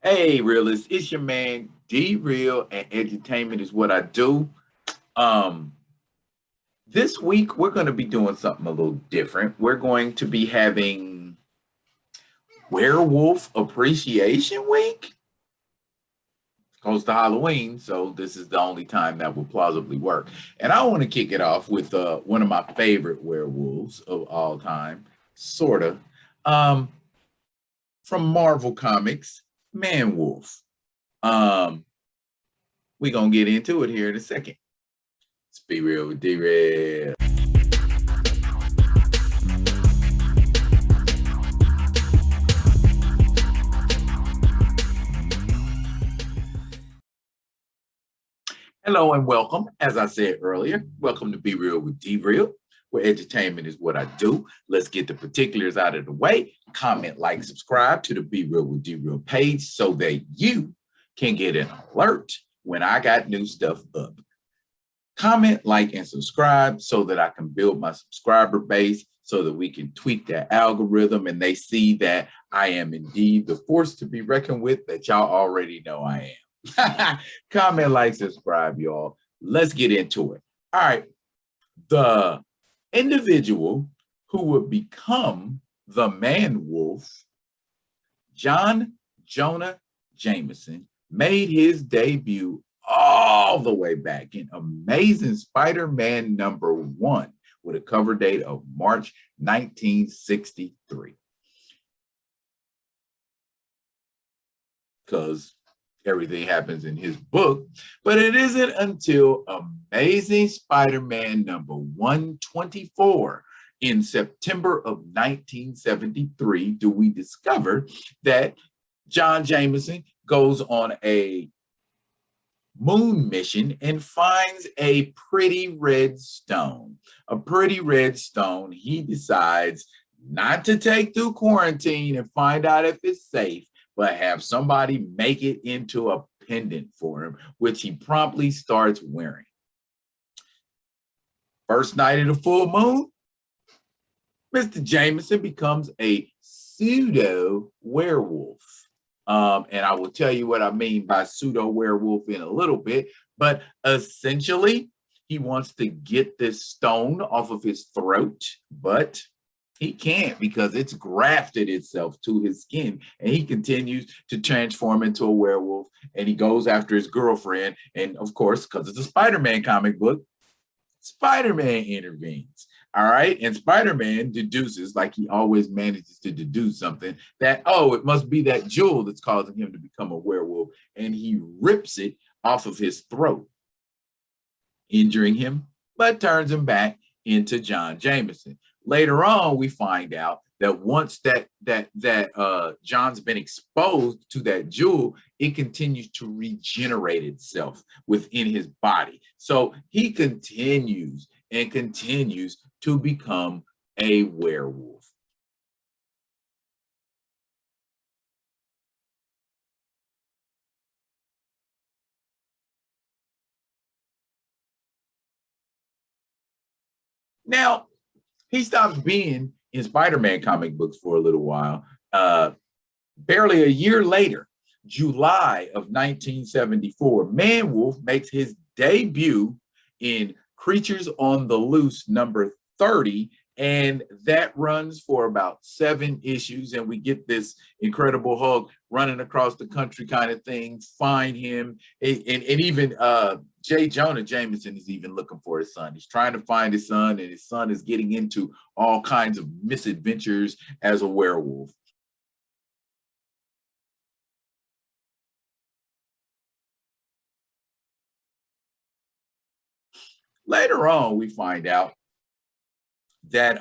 Hey, realists, it's your man D Real, and edutainment is what I do. Um, this week we're going to be doing something a little different. We're going to be having Werewolf Appreciation Week. It's close to Halloween, so this is the only time that will plausibly work. And I want to kick it off with one of my favorite werewolves of all time, sorta, um, from Marvel Comics, Man Wolf. Um, we're gonna get into it here in a second. Let's be real with D-Red. Hello and welcome. As I said earlier, welcome to Be Real with D-Real, where edutainment is what I do. Let's get the particulars out of the way. Comment, like, subscribe to the Be Real with D-Real page so that you can get an alert when I got new stuff up. Comment, like, and subscribe so that I can build my subscriber base so that we can tweak that algorithm and they see that I am indeed the force to be reckoned with that y'all already know I am. Comment, like, subscribe, y'all. Let's get into it. All right. The individual who would become the man wolf, John Jonah Jameson, made his debut all the way back in Amazing Spider-Man #1 with a cover date of March 1963. Because everything happens in his book, but it isn't until Amazing Spider-Man #124 in September of 1973 do we discover that John Jameson goes on a moon mission and finds a pretty red stone. A pretty red stone he decides not to take through quarantine and find out if it's safe, but have somebody make it into a pendant for him, which he promptly starts wearing. First night of the full moon, Mr. Jameson becomes a pseudo werewolf. And I will tell you what I mean by pseudo werewolf in a little bit, but essentially, he wants to get this stone off of his throat, but he can't because it's grafted itself to his skin, and he continues to transform into a werewolf, and he goes after his girlfriend. And of course, because it's a Spider-Man comic book, Spider-Man intervenes. All right. And Spider-Man deduces, like he always manages to deduce something, that, oh, it must be that jewel that's causing him to become a werewolf. And he rips it off of his throat, injuring him, but turns him back into John Jameson. Later on, we find out that once that John's been exposed to that jewel, it continues to regenerate itself within his body. So he continues and continues to become a werewolf. Now, he stops being in Spider-Man comic books for a little while. Barely a year later, July of 1974, Man Wolf makes his debut in Creatures on the Loose #30, and that runs for about 7 issues, and we get this Incredible Hulk running across the country kind of thing, find him, and even J. Jonah Jameson is even looking for his son. He's trying to find his son, and his son is getting into all kinds of misadventures as a werewolf. Later on, we find out that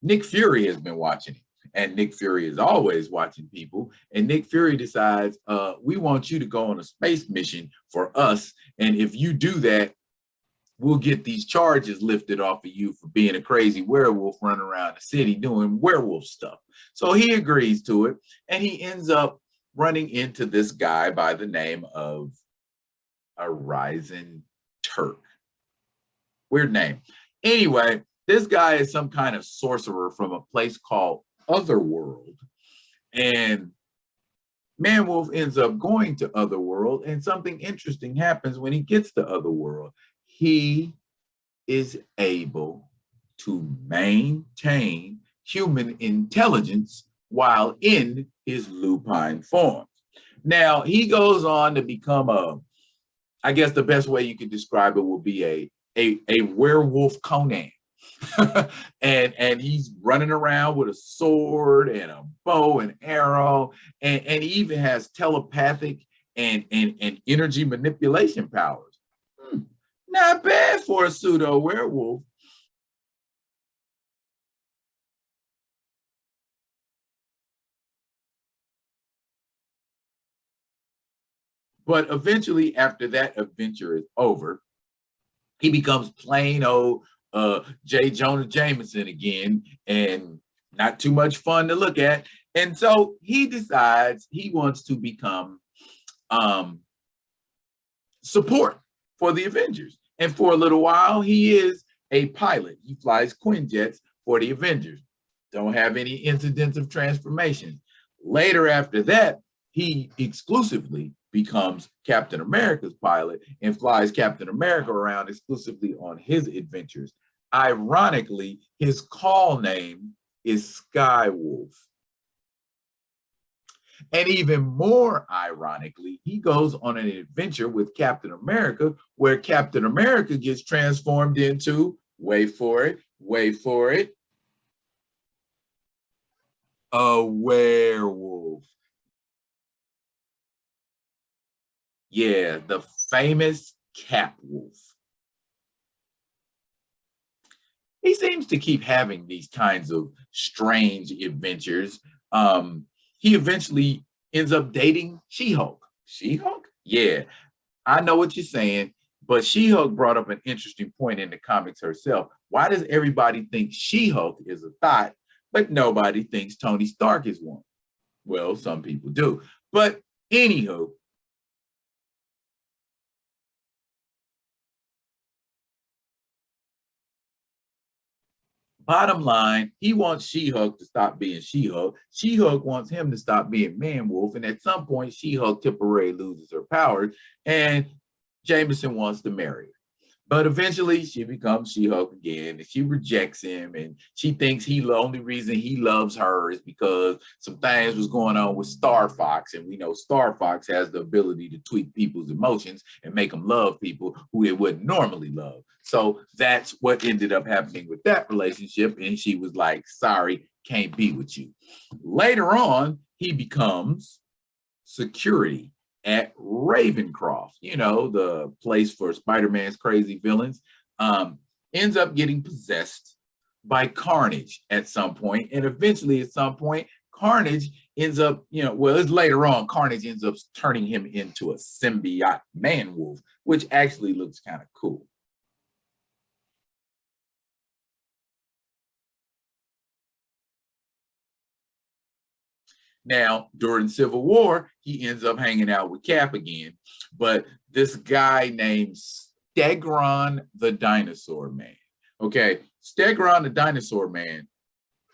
Nick Fury has been watching it. And Nick Fury is always watching people. And Nick Fury decides, we want you to go on a space mission for us. And if you do that, we'll get these charges lifted off of you for being a crazy werewolf running around the city doing werewolf stuff. So he agrees to it. And he ends up running into this guy by the name of Horizon Turk. Weird name. Anyway, this guy is some kind of sorcerer from a place called Otherworld. And Man-Wolf ends up going to Otherworld, and something interesting happens when he gets to Otherworld. He is able to maintain human intelligence while in his lupine form. Now, he goes on to become I guess the best way you could describe it would be a werewolf Conan. and he's running around with a sword and a bow and arrow, and he even has telepathic and energy manipulation powers. Not bad for a pseudo werewolf. But eventually, after that adventure is over, he becomes plain old J. Jonah Jameson again, and not too much fun to look at. And so he decides he wants to become support for the Avengers. And for a little while, he is a pilot. He flies Quinjets for the Avengers. Don't have any incidents of transformation. Later, after that, he exclusively becomes Captain America's pilot and flies Captain America around exclusively on his adventures. Ironically, his call name is Skywolf. And even more ironically, he goes on an adventure with Captain America where Captain America gets transformed into, wait for it, a werewolf. Yeah, the famous Cap Wolf. He seems to keep having these kinds of strange adventures. He eventually ends up dating She-Hulk. She-Hulk? Yeah, I know what you're saying, but She-Hulk brought up an interesting point in the comics herself. Why does everybody think She-Hulk is a thought, but nobody thinks Tony Stark is one? Well, some people do. But anywho, bottom line, he wants She-Hulk to stop being She-Hulk. She-Hulk wants him to stop being Man-Wolf. And at some point, She-Hulk temporarily loses her powers, and Jameson wants to marry her. But eventually, she becomes She-Hulk again, and she rejects him, and she thinks the only reason he loves her is because some things was going on with Star Fox, and we know Star Fox has the ability to tweak people's emotions and make them love people who they wouldn't normally love. So that's what ended up happening with that relationship, and she was like, "Sorry, can't be with you." Later on, he becomes security at Ravencroft, the place for Spider-Man's crazy villains, ends up getting possessed by Carnage at some point. And eventually, at some point, Carnage ends up, well, it's later on, Carnage ends up turning him into a symbiote man-wolf, which actually looks kind of cool. Now, during Civil War, he ends up hanging out with Cap again. But this guy named Stegron the Dinosaur Man. Okay, Stegron the Dinosaur Man.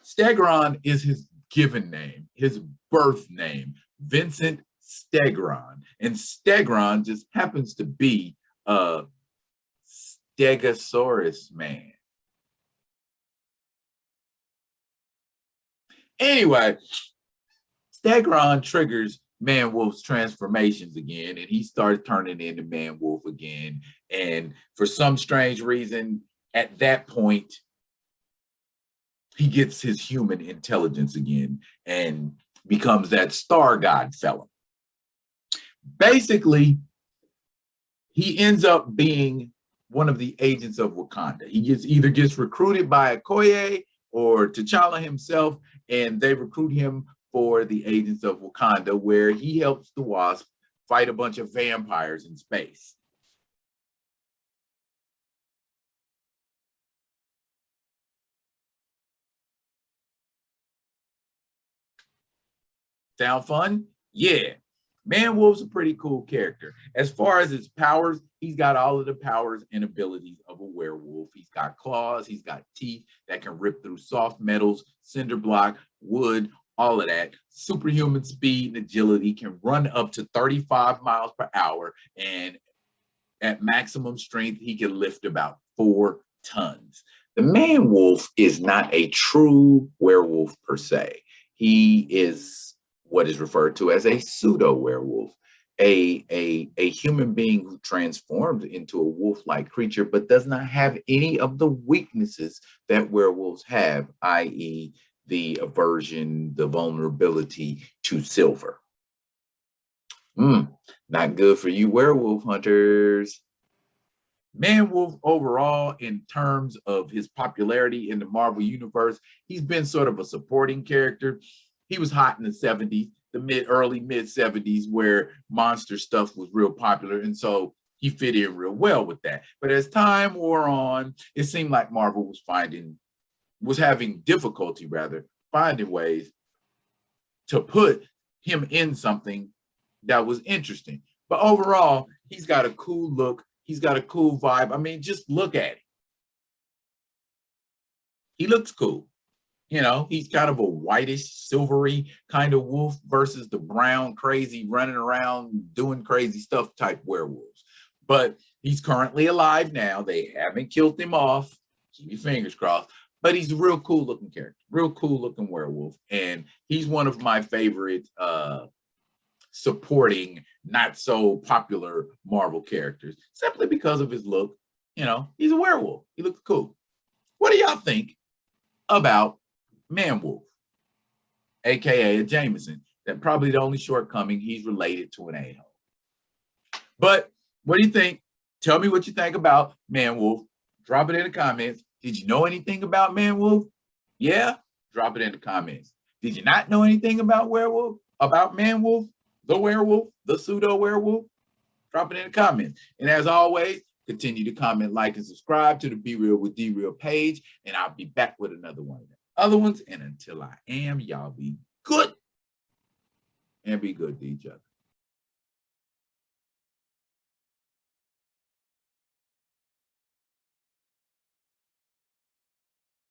Stegron is his given name, his birth name, Vincent Stegron. And Stegron just happens to be a Stegosaurus man. Anyway, Stegron triggers Man-Wolf's transformations again, and he starts turning into Man-Wolf again. And for some strange reason, at that point, he gets his human intelligence again and becomes that star god fella. Basically, he ends up being one of the agents of Wakanda. He either gets recruited by Okoye or T'Challa himself, and they recruit him for the Agents of Wakanda, where he helps the Wasp fight a bunch of vampires in space. Sound fun? Yeah. Man-Wolf's a pretty cool character. As far as his powers, he's got all of the powers and abilities of a werewolf. He's got claws, he's got teeth that can rip through soft metals, cinder block, wood, all of that. Superhuman speed and agility, can run up to 35 miles per hour, and at maximum strength, he can lift about 4 tons. The man wolf is not a true werewolf per se. He is what is referred to as a pseudo werewolf, a human being who transforms into a wolf-like creature, but does not have any of the weaknesses that werewolves have, i.e., the aversion, the vulnerability to silver. Not good for you werewolf hunters. Man-Wolf overall, in terms of his popularity in the Marvel Universe, he's been sort of a supporting character. He was hot in the 70s, the early mid-70s, where monster stuff was real popular, and so he fit in real well with that. But as time wore on, it seemed like Marvel was having difficulty, rather, finding ways to put him in something that was interesting. But overall, he's got a cool look. He's got a cool vibe. I mean, just look at him. He looks cool. You know, he's kind of a whitish, silvery kind of wolf versus the brown, crazy, running around, doing crazy stuff type werewolves. But he's currently alive now. They haven't killed him off. Keep your fingers crossed. But he's a real cool looking character, real cool looking werewolf. And he's one of my favorite supporting, not so popular Marvel characters, simply because of his look. You know, he's a werewolf. He looks cool. What do y'all think about Man-Wolf, aka a Jameson? That probably the only shortcoming, he's related to an a-hole. But what do you think? Tell me what you think about Man-Wolf. Drop it in the comments. Did you know anything about Man-Wolf? Yeah? Drop it in the comments. Did you not know anything about werewolf? About Man-Wolf? The werewolf? The pseudo-werewolf? Drop it in the comments. And as always, continue to comment, like, and subscribe to the Be Real with D Real page, and I'll be back with another one of the other ones. And until I am, y'all be good and be good to each other.